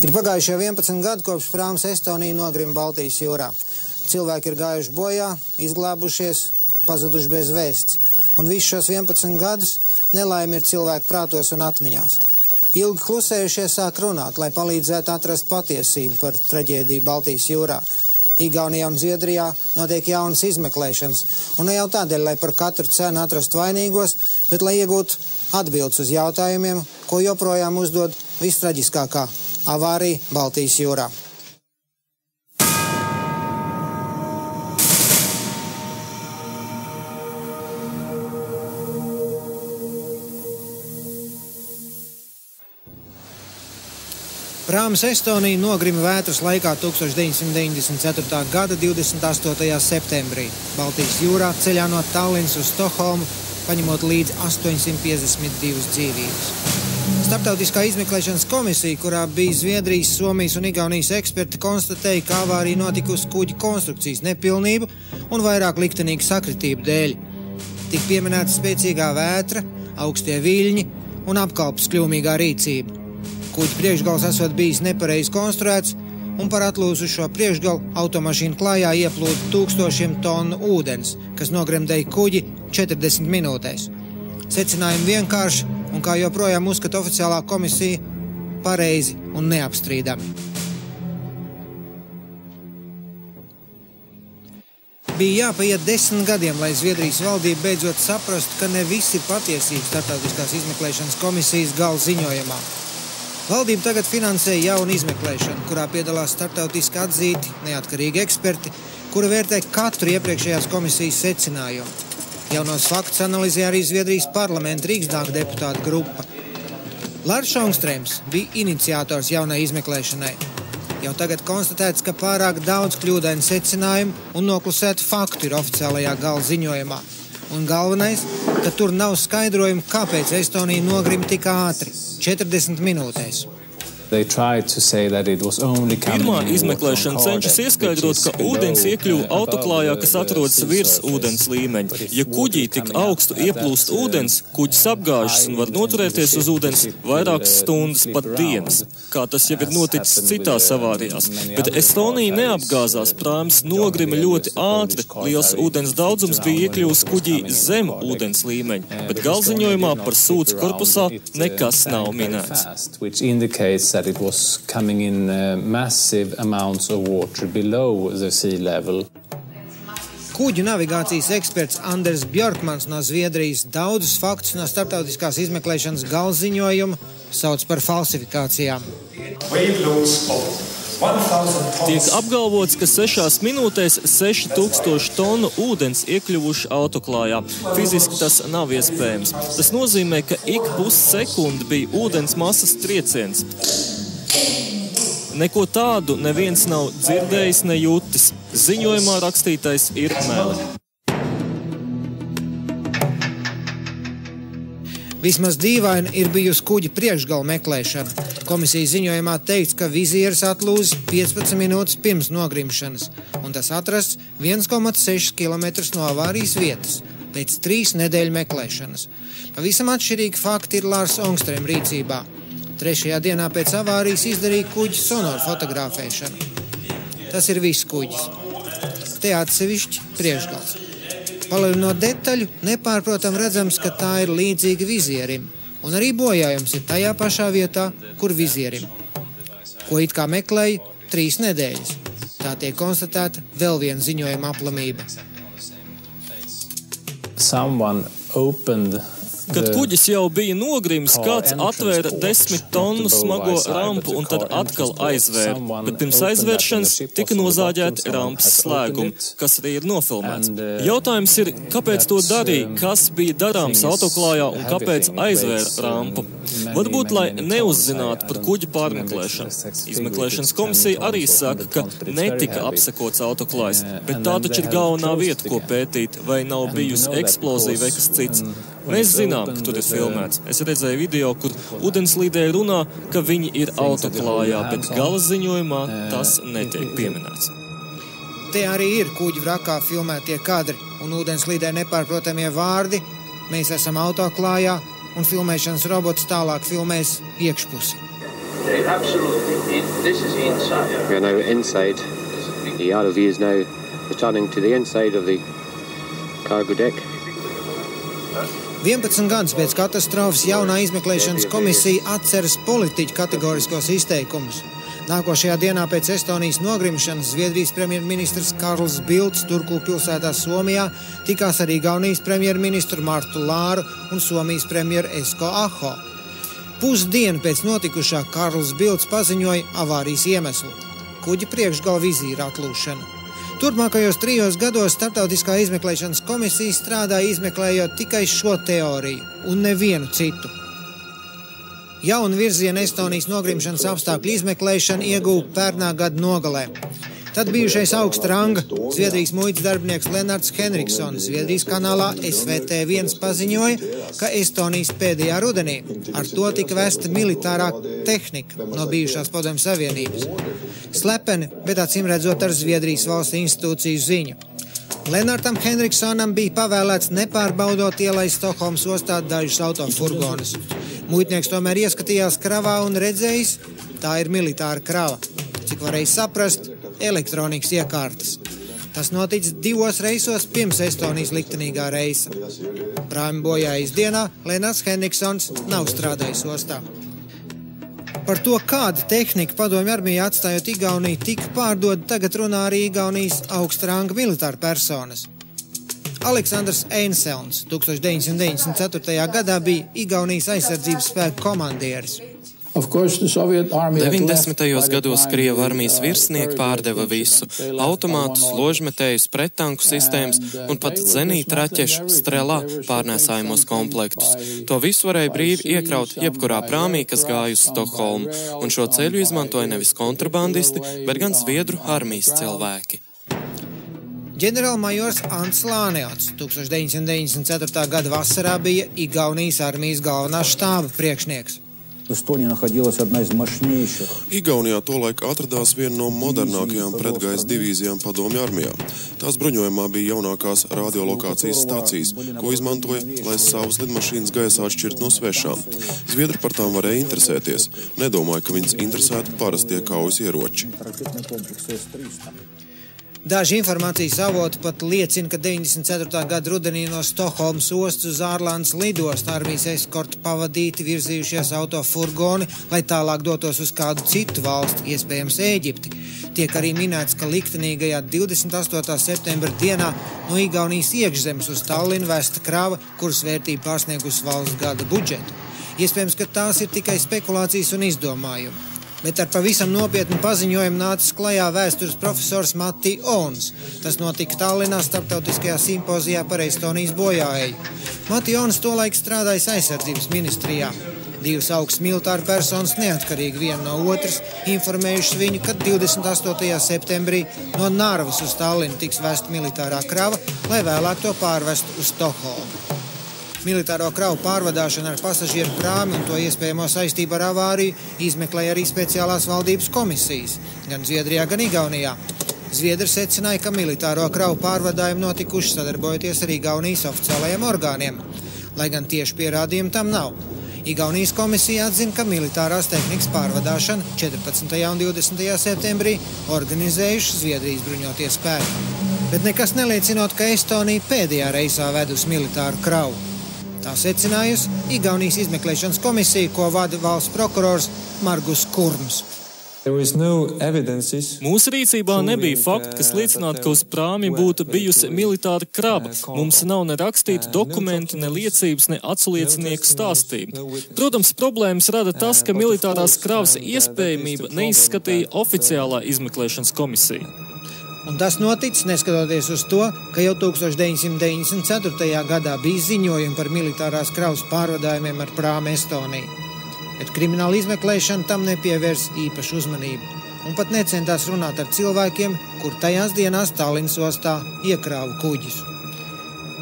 Ir pagājuši jau 11 gadi, kopš prāms Estonija nogrima Baltijas jūrā. Cilvēki ir gājuši bojā, izglābušies, pazuduši bez vēsts. Un visus šos 11 gadus nelaime ir cilvēku prātos un atmiņās. Ilgi klusējušie sāk runāt, lai palīdzētu atrast patiesību par traģēdiju Baltijas jūrā. Igaunijā un Zviedrijā notiek jaunas izmeklēšanas. Un ne jau tādēļ, lai par katru cenu atrastu vainīgos, bet lai iegūtu atbildes uz jautājumiem, ko joprojām uzdod vistraģiskākā avārija Baltijas jūrā. Prāms Estonija nogrima vētras laikā 1994. gada 28. septembrī. Baltijas jūrā ceļā no Tallinas uz Stokholmu, paņemot līdzi 852 dzīvības. Starptautiskā izmeklēšanas komisija, kurā bija Zviedrijas, Somijas un Igaunijas eksperti, konstatēja, ka avārija notikusi kuģa konstrukcijas nepilnību un vairāk liktenīgu sakritību dēļ. Tik pieminēta spēcīgā vētra, augstie viļņi un apkalpes kļūmīgā rīcība. Kuģa priekšgals esot bijis nepareizi konstruēts, un par atlūzušo priekšgalu automašīnu klājā ieplūda 1000 tonu ūdens, kas nogremdēja kuģi 40 minūtēs. Secinājumi vienkārši, un kā joprojām uzskata oficiālā komisija, pareizi un neapstrīdami. Bija jāpaiet 10 gadiem, lai Zviedrijas valdība beidzot saprastu, ka ne visi ir patiesība starptautiskās izmeklēšanas komisijas gala ziņojumā. Valdība tagad finansē jaunu izmeklēšanu, kurā piedalās starptautiski atzīti neatkarīgi eksperti, kuri vērtē katru iepriekšējās komisijas secinājumu. Jaunos faktus analizē arī Zviedrijas parlamenta Riksdaga deputāta grupa. Lars Ångströms bija iniciators jaunai izmeklēšanai. Jau tagad konstatēts, ka pārāk daudz kļūdainu secinājumu un noklusētu faktu ir oficiālajā gala ziņojumā. Un galvenais, ka tur nav skaidrojumu, kāpēc Estonija nogrima tik ātri, 40 minūtēs. Pirmā izmeklēšana cenšas ieskaidrot, ka ūdens iekļuva autoklājā, kas atrodas virs ūdens līmeņa. Ja kuģī tik augstu ieplūst ūdens, kuģis apgāžas un var noturēties uz ūdens vairākas stundas, pat dienas, kā tas jau ir noticis citās avārijās. Bet Estonija neapgāzās, prāms nogrima ļoti ātri, liels ūdens daudzums bija iekļuvis kuģī zem ūdens līmeņa, bet galziņojumā par sūds korpusā nekas nav minēts. That it was coming in massive amounts of water below the sea level. Kuģu navigācijas eksperts Anders Bjorkmans no Zviedrijas daudzus faktus no starptautiskās izmeklēšanas galziņojuma sauc par falsifikācijām. Tiek apgalvots, ka 6 minūtēs 6000 tonu ūdens iekļuvuši autoklājā. Fiziski tas nav iespējams. Tas nozīmē, ka ik pussekundi bija ūdens masas trieciens. Neko tādu neviens nav dzirdējis, ne jūtis. Ziņojumā rakstītais ir meli. Vismaz dīvaini ir bijusi kuģa priekšgala meklēšana. Komisijas ziņojumā teikts, ka vizieris atlūzis 15 minūtes pirms nogrimšanas, un tas atrasts 1,6 km no avārijas vietas, pēc 3 nedēļu meklēšanas. Pavisam atšķirīgi fakti ir Lars Ångström rīcībā. 3. dienā pēc avārijas izdarīja kuģa sonoru fotografēšanu. Tas ir viss kuģis. Te atsevišķi priekšgals. Palielinot detaļu, nepārprotam redzams, ka tā ir līdzīga vizierim, un arī bojājums ir tajā pašā vietā, kur vizierim, ko it kā meklēja 3 nedēļas. Tā tiek konstatēta vēl viena ziņojuma aplamība. Kad kuģis jau bija nogrimis, kāds atvēra 10 tonu smago rampu un tad atkal aizvēra. Bet pirms aizvēršanas tika nozāģēti rampas slēgumi, kas arī ir nofilmēts. Jautājums ir, kāpēc to darīja, kas bija darāms autoklājā un kāpēc aizvēra rampu? Varbūt, lai neuzzinātu par kuģa pārmeklēšanu. Izmeklēšanas komisija arī saka, ka netika apsekots autoklājs, bet tā taču ir galvenā vieta, ko pētīt, vai nav bijusi eksplozija vai kas cits. Mēs zinām, ka tur ir filmēts. Es redzēju video, kur ūdenslīdēji runā, ka viņi ir autoklājā, bet gala ziņojumā tas netiek pieminēts. Te arī ir kuģa vrakā filmētie kadri un ūdenslīdē nepārprotamie vārdi. Mēs esam autoklājā un filmēšanas robots tālāk filmēs iekšpusi. Absolutely. This is inside. We are now inside. The ROV is now returning to the inside of the cargo deck. 11 gadus pēc katastrofas jaunā izmeklēšanas komisija atceras politiķu kategoriskos izteikumus. Nākošajā dienā pēc Estonijas nogrimšanas Zviedrijas premjerministrs Karls Bildts Turku pilsētā Somijā tikās ar Igaunijas premjerministru Martu Lāru un Somijas premjeru Esko Aho. Pusdienu pēc notikušā Karls Bildts paziņoja avārijas iemeslu – kuģa priekšgala vizīra atlūšana. Turpmākajos 3 gados Starptautiskā izmeklēšanas komisija strādāja izmeklējot tikai šo teoriju un nevienu citu. Jaunu virzienu Estonijas nogrimšanas apstākļu izmeklēšana ieguva pērnā gada nogalē. Tad bijušais augsta ranga Zviedrijas muitas darbinieks Lenards Henriksons Zviedrijas kanālā SVT1 paziņoja, ka Estonijas pēdējā rudenī ar to tika vesta militārā tehnika no bijušās Padomju Savienības. Slepeni, bet acīmredzot ar Zviedrijas valsts institūciju ziņu. Lenardam Henriksonam bija pavēlēts nepārbaudot ielaist Stokholmas ostā dažus autofurgonus. Muitnieks tomēr ieskatījās kravā un redzējis, tā ir militāra krava. Cik varēja saprast, elektronikas iekārtas. Tas noticis 2 reisos pirms Estonijas liktenīgā reisa. Prāmi bojājas dienā Lenards Henriksons nav strādājis ostā. Par to, kāda tehnika Padomju armijā atstājot Igauniju tika pārdod, tagad runā arī Igaunijas augsta ranga militāra personas. Aleksandrs Einselns 1994. gadā bija Igaunijas aizsardzības spēku komandieris. 90. gados Krievu armijas virsnieki pārdeva visu – automātus, ložmetējus, prettanku sistēmas un pat zenīta raķešu strelā pārnēsājumos komplektus. To visu varēja brīvi iekraut jebkurā prāmī, kas gāja uz Stokholmu, un šo ceļu izmantoja nevis kontrabandisti, bet gan Zviedru armijas cilvēki. Ģenerālmajors Ants Lāneots 1994. gada vasarā bija Igaunijas armijas galvenā štāba priekšnieks. Igaunijā tolaik atradās viena no modernākajām pretgaisa divīzijām Padomju armijā. Tās bruņojumā bija jaunākās radiolokācijas stācijas, ko izmantoja, lai savas lidmašīnas gaisā atšķirt no svešām. Zviedri par tām varēja interesēties. Nedomāju, ka viņas interesētu parastie kaujas ieroči. Daži informācijas avoti pat liecina, ka 94. gada rudenī no Stokholmas ostas uz Ārlandes lidostu armijas eskortu pavadīti virzījušies autofurgoni, lai tālāk dotos uz kādu citu valsti, iespējams Ēģipti. Tiek arī minēts, ka liktenīgajā 28. septembra dienā no Igaunijas iekšzemes uz Tallinu vesta krava, kuras vērtība pārsniegusi valsts gada budžetu. Iespējams, ka tās ir tikai spekulācijas un izdomājumi. Bet ar pavisam nopietnu paziņojumu nācis klajā vēstures profesors Matti Ons. Tas notika Tallinā starptautiskajā simpozijā par Estonijas bojāēju. Matti Ons tolaik strādājis aizsardzības ministrijā. 2 augsts militāri personas neatkarīgi viena no otras informējušas viņu, ka 28. septembrī no Narvas uz Tallinu tiks vesta militārā krava, lai vēlāk to pārvest uz Stokholmu. Militāro kravu pārvadāšanu ar pasažieru prāmi un to iespējamo saistību ar avāriju izmeklēja arī speciālās valdības komisijas, gan Zviedrijā, gan Igaunijā. Zviedri secināja, ka militāro kravu pārvadājumi notikuši sadarbojoties ar Igaunijas oficiālajiem orgāniem, lai gan tieši pierādījumi tam nav. Igaunijas komisija atzina, ka militārās tehnikas pārvadāšana 14. un 20. septembrī organizējuši Zviedrijas bruņotie spēki. Bet nekas neliecinot, ka Estonija pēdējā reisā vedus militāru kravu. Tā secinājusi Igaunijas izmeklēšanas komisija, ko vada valsts prokurors Margus Kurms. Mūsu rīcībā nebija fakti, kas liecinātu, ka uz prāmi būtu bijusi militāra kraba. Mums nav ne rakstītu dokumentu, ne liecības, ne atsliecinieku stāstību. Protams, problēmas rada tas, ka militārās kravas iespējamība neizskatīja oficiālā izmeklēšanas komisija. Un tas noticis neskatoties uz to, ka jau 1994. gadā bija ziņojumi par militārās kravas pārvadājumiem ar prāmu Estoniju. Bet krimināla izmeklēšana tam nepievērs īpašu uzmanību un pat necentās runāt ar cilvēkiem, kur tajās dienās Tallinas ostā iekrāva kuģis.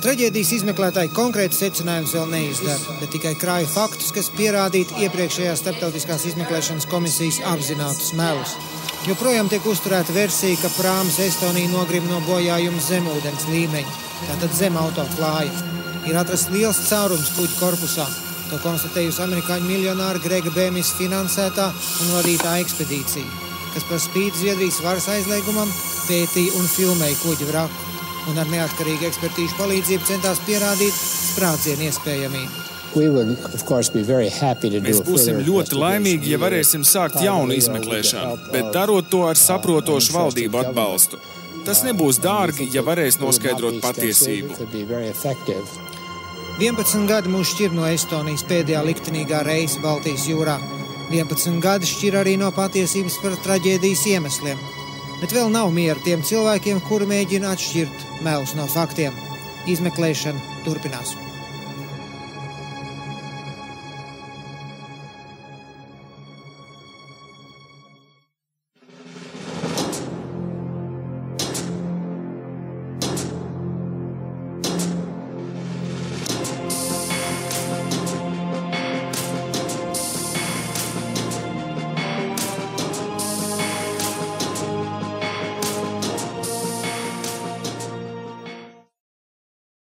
Traģēdijas izmeklētāji konkrēti secinājums vēl neizdara, bet tikai krāja faktus, kas pierādīti iepriekšējās starptautiskās izmeklēšanas komisijas apzinātus melus. Joprojām tiek uzturēta versija, ka prāmas Estonija nogrim no bojājuma zemūdens līmeņa, tātad zem autoklāja. Ir atrasts liels caurums kuģa korpusā, To konstatējusi amerikāņu miljonāra Grega Bēmis finansētā un vadītā ekspedīcija, kas par spīti Zviedrijas varas aizliegumam pētīja un filmēja kuģa vraku un ar neatkarīgu ekspertīšu palīdzību centās pierādīt sprādzienu iespējamību. Mēs būsim ļoti laimīgi, ja varēsim sākt jaunu izmeklēšanu, bet darot to ar saprotošu valdību atbalstu. Tas nebūs dārgi, ja varēs noskaidrot patiesību. 11 gadi mūs šķir no Estonijas pēdējā liktenīgā reisa Baltijas jūrā. 11 gadi šķir arī no patiesības par traģēdijas iemesliem. Bet vēl nav miera tiem cilvēkiem, kuri mēģina atšķirt melus no faktiem. Izmeklēšana turpinās.